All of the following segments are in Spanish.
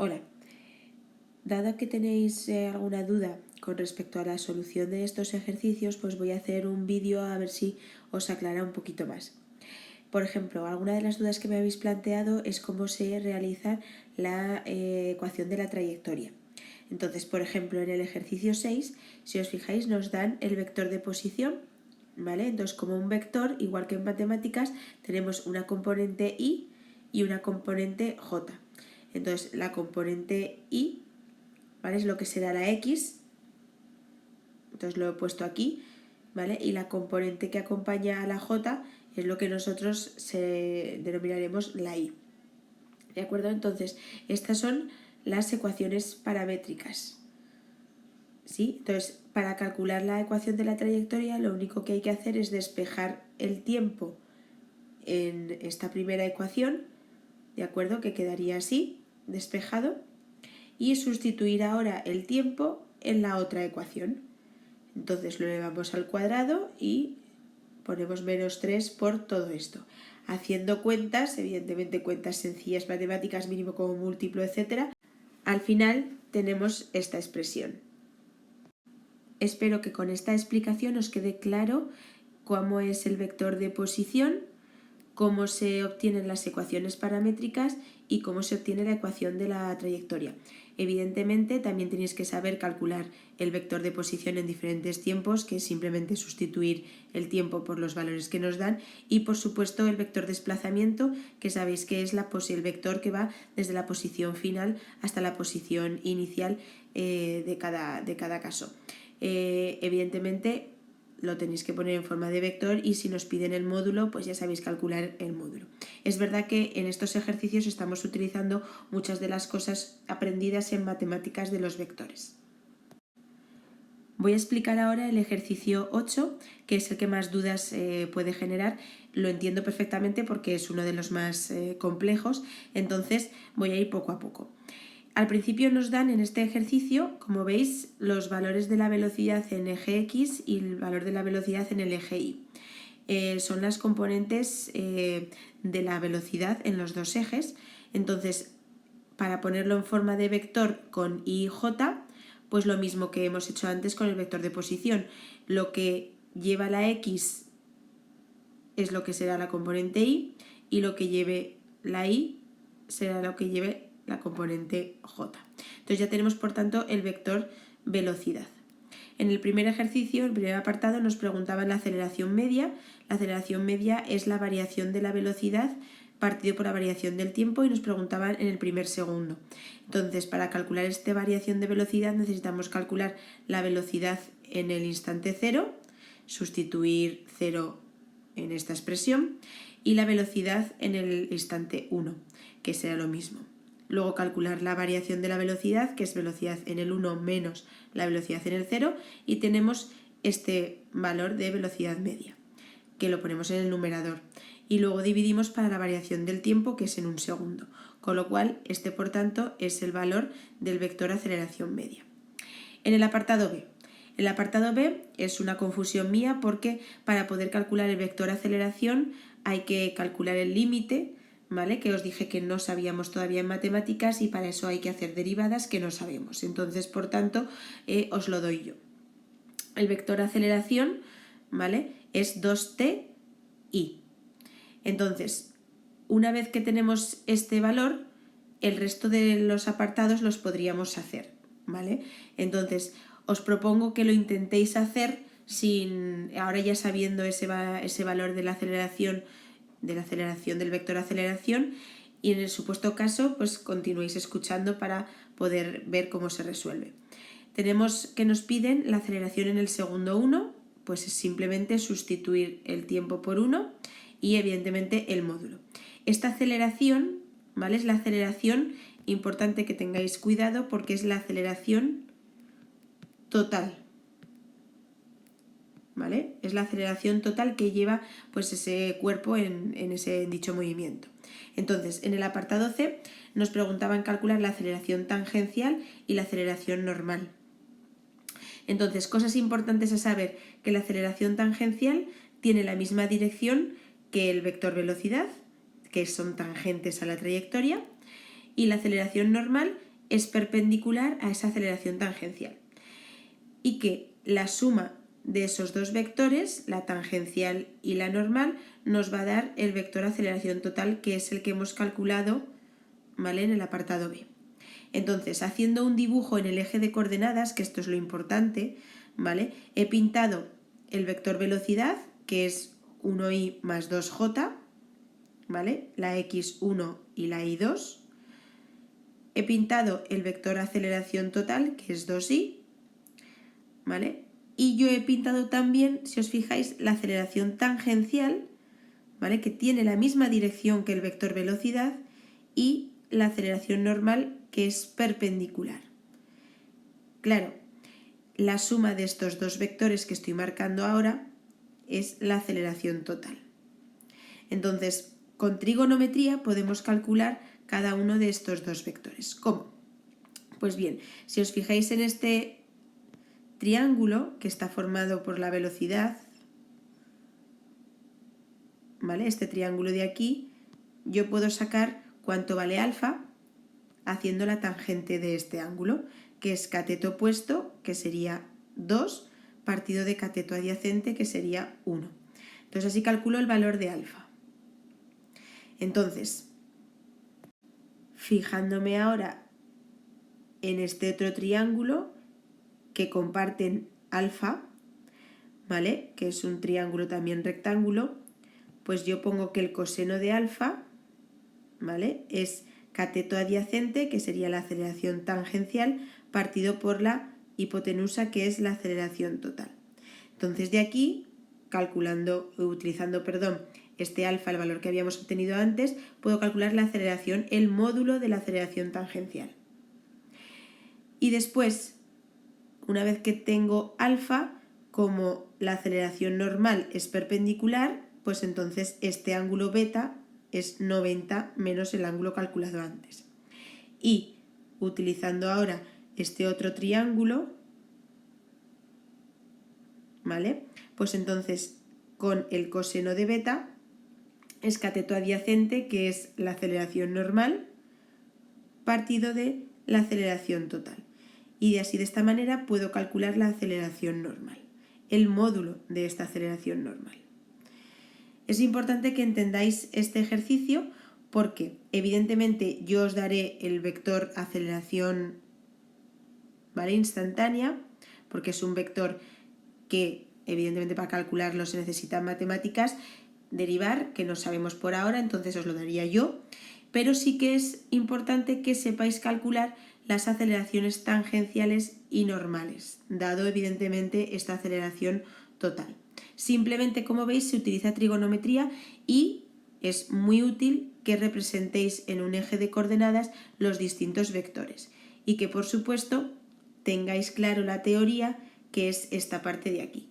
Hola, dado que tenéis alguna duda con respecto a la solución de estos ejercicios, pues voy a hacer un vídeo a ver si os aclara un poquito más. Por ejemplo, alguna de las dudas que me habéis planteado es cómo se realiza la ecuación de la trayectoria. Entonces, por ejemplo, en el ejercicio 6, si os fijáis, nos dan el vector de posición, ¿vale? Entonces, como un vector, igual que en matemáticas, tenemos una componente y una componente j. Entonces, la componente y, ¿vale?, es lo que será la x, entonces lo he puesto aquí, ¿vale? Y la componente que acompaña a la j es lo que nosotros denominaremos la y. ¿De acuerdo? Entonces, estas son las ecuaciones paramétricas. ¿Sí? Entonces, para calcular la ecuación de la trayectoria, lo único que hay que hacer es despejar el tiempo en esta primera ecuación, ¿de acuerdo? Que quedaría así, despejado, y sustituir ahora el tiempo en la otra ecuación. Entonces lo elevamos al cuadrado y ponemos menos 3 por todo esto. Haciendo cuentas, evidentemente cuentas sencillas, matemáticas, mínimo como múltiplo, etc. Al final tenemos esta expresión. Espero que con esta explicación os quede claro cómo es el vector de posición, cómo se obtienen las ecuaciones paramétricas y cómo se obtiene la ecuación de la trayectoria. Evidentemente también tenéis que saber calcular el vector de posición en diferentes tiempos, que es simplemente sustituir el tiempo por los valores que nos dan, y por supuesto el vector de desplazamiento, que sabéis que es el vector que va desde la posición final hasta la posición inicial de cada caso. Evidentemente lo tenéis que poner en forma de vector y si nos piden el módulo, pues ya sabéis calcular el módulo. Es verdad que en estos ejercicios estamos utilizando muchas de las cosas aprendidas en matemáticas de los vectores. Voy a explicar ahora el ejercicio 8, que es el que más dudas puede generar. Lo entiendo perfectamente porque es uno de los más complejos, entonces voy a ir poco a poco. Al principio nos dan en este ejercicio, como veis, los valores de la velocidad en eje X y el valor de la velocidad en el eje Y. Son las componentes de la velocidad en los dos ejes. Entonces, para ponerlo en forma de vector con y j, pues lo mismo que hemos hecho antes con el vector de posición. Lo que lleva la x es lo que será la componente y lo que lleve la y será lo que lleve la componente j. Entonces ya tenemos, por tanto, el vector velocidad. En el primer ejercicio, el primer apartado, nos preguntaban la aceleración media. La aceleración media es la variación de la velocidad partido por la variación del tiempo y nos preguntaban en el primer segundo. Entonces, para calcular esta variación de velocidad necesitamos calcular la velocidad en el instante 0, sustituir 0 en esta expresión, y la velocidad en el instante 1, que será lo mismo. Luego calcular la variación de la velocidad, que es velocidad en el 1 menos la velocidad en el 0, y tenemos este valor de velocidad media, que lo ponemos en el numerador. Y luego dividimos para la variación del tiempo, que es en un segundo. Con lo cual, este, por tanto, es el valor del vector aceleración media. En el apartado B. El apartado B es una confusión mía porque para poder calcular el vector aceleración hay que calcular el límite, ¿vale?, que os dije que no sabíamos todavía en matemáticas y para eso hay que hacer derivadas que no sabemos. Entonces, por tanto, os lo doy yo. El vector aceleración, ¿vale?, es 2t i. Entonces, una vez que tenemos este valor, el resto de los apartados los podríamos hacer, ¿vale? Entonces, os propongo que lo intentéis hacer ahora ya sabiendo ese valor de la aceleración del vector aceleración, y en el supuesto caso, pues continuéis escuchando para poder ver cómo se resuelve. Tenemos que nos piden la aceleración en el segundo 1, pues es simplemente sustituir el tiempo por 1 y evidentemente el módulo. Esta aceleración, ¿vale?, es la aceleración, importante que tengáis cuidado porque es la aceleración total, ¿vale? Es la aceleración total que lleva pues ese cuerpo en ese dicho movimiento. Entonces, en el apartado C nos preguntaban calcular la aceleración tangencial y la aceleración normal. Entonces, cosas importantes a saber: que la aceleración tangencial tiene la misma dirección que el vector velocidad, que son tangentes a la trayectoria, y la aceleración normal es perpendicular a esa aceleración tangencial y que la suma de esos dos vectores, la tangencial y la normal, nos va a dar el vector aceleración total, que es el que hemos calculado, ¿vale?, en el apartado B. Entonces, haciendo un dibujo en el eje de coordenadas, que esto es lo importante, ¿vale?, he pintado el vector velocidad, que es 1i más 2j, ¿vale?, la x1 y la y2. He pintado el vector aceleración total, que es 2i, ¿vale? Y yo he pintado también, si os fijáis, la aceleración tangencial, ¿vale?, que tiene la misma dirección que el vector velocidad, y la aceleración normal, que es perpendicular. Claro, la suma de estos dos vectores que estoy marcando ahora es la aceleración total. Entonces, con trigonometría podemos calcular cada uno de estos dos vectores. ¿Cómo? Pues bien, si os fijáis en este triángulo que está formado por la velocidad, ¿vale?, este triángulo de aquí, yo puedo sacar cuánto vale alfa haciendo la tangente de este ángulo, que es cateto opuesto, que sería 2, partido de cateto adyacente, que sería 1. Entonces así calculo el valor de alfa. Entonces, fijándome ahora en este otro triángulo que comparten alfa, ¿vale?, que es un triángulo también rectángulo, pues yo pongo que el coseno de alfa, ¿vale?, es cateto adyacente, que sería la aceleración tangencial, partido por la hipotenusa, que es la aceleración total. Entonces de aquí, utilizando este alfa, el valor que habíamos obtenido antes, puedo calcular la aceleración, el módulo de la aceleración tangencial. Y después, una vez que tengo alfa, como la aceleración normal es perpendicular, pues entonces este ángulo beta es 90 menos el ángulo calculado antes. Y utilizando ahora este otro triángulo, ¿vale?, pues entonces con el coseno de beta es cateto adyacente, que es la aceleración normal, partido de la aceleración total. Y de esta manera puedo calcular la aceleración normal, el módulo de esta aceleración normal. Es importante que entendáis este ejercicio porque evidentemente yo os daré el vector aceleración, ¿vale?, instantánea, porque es un vector que evidentemente para calcularlo se necesitan matemáticas, derivar, que no sabemos por ahora, entonces os lo daría yo, pero sí que es importante que sepáis calcular las aceleraciones tangenciales y normales, dado evidentemente esta aceleración total. Simplemente, como veis, se utiliza trigonometría y es muy útil que representéis en un eje de coordenadas los distintos vectores y que, por supuesto, tengáis claro la teoría, que es esta parte de aquí,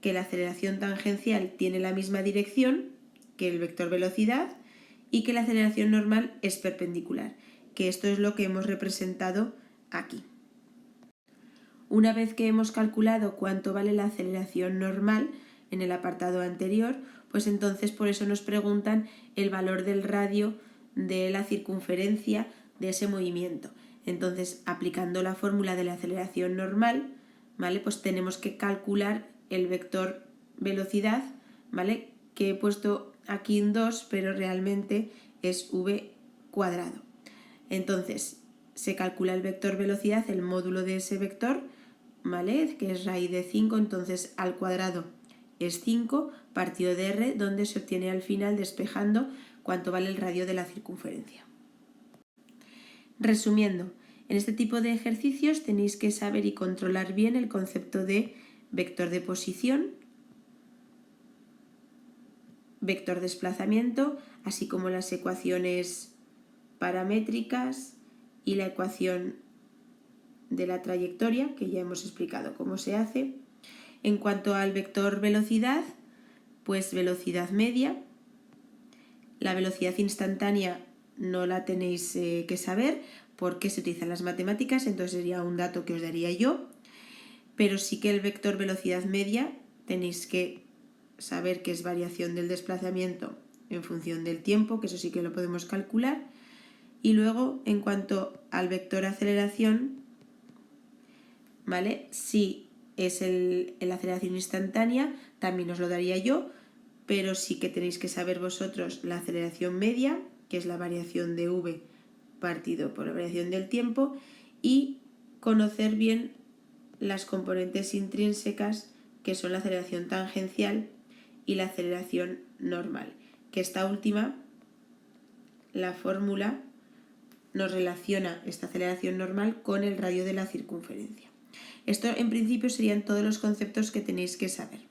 que la aceleración tangencial tiene la misma dirección que el vector velocidad y que la aceleración normal es perpendicular, que esto es lo que hemos representado aquí. Una vez que hemos calculado cuánto vale la aceleración normal en el apartado anterior, pues entonces por eso nos preguntan el valor del radio de la circunferencia de ese movimiento. Entonces, aplicando la fórmula de la aceleración normal, ¿vale?, pues tenemos que calcular el vector velocidad, ¿vale?, que he puesto aquí en 2, pero realmente es v cuadrado. Entonces, se calcula el vector velocidad, el módulo de ese vector, ¿vale?, que es raíz de 5, entonces al cuadrado es 5, partido de r, donde se obtiene al final, despejando, cuánto vale el radio de la circunferencia. Resumiendo, en este tipo de ejercicios tenéis que saber y controlar bien el concepto de vector de posición, vector desplazamiento, así como las ecuaciones paramétricas y la ecuación de la trayectoria, que ya hemos explicado cómo se hace. En cuanto al vector velocidad, pues velocidad media. La velocidad instantánea no la tenéis que saber porque se utilizan las matemáticas, entonces sería un dato que os daría yo, pero sí que el vector velocidad media tenéis que saber que es variación del desplazamiento en función del tiempo, que eso sí que lo podemos calcular, Y luego, en cuanto al vector aceleración, ¿vale? Si es la aceleración instantánea, también os lo daría yo, pero sí que tenéis que saber vosotros la aceleración media, que es la variación de v partido por la variación del tiempo, y conocer bien las componentes intrínsecas, que son la aceleración tangencial y la aceleración normal, que esta última, la fórmula nos relaciona esta aceleración normal con el radio de la circunferencia. Esto en principio serían todos los conceptos que tenéis que saber.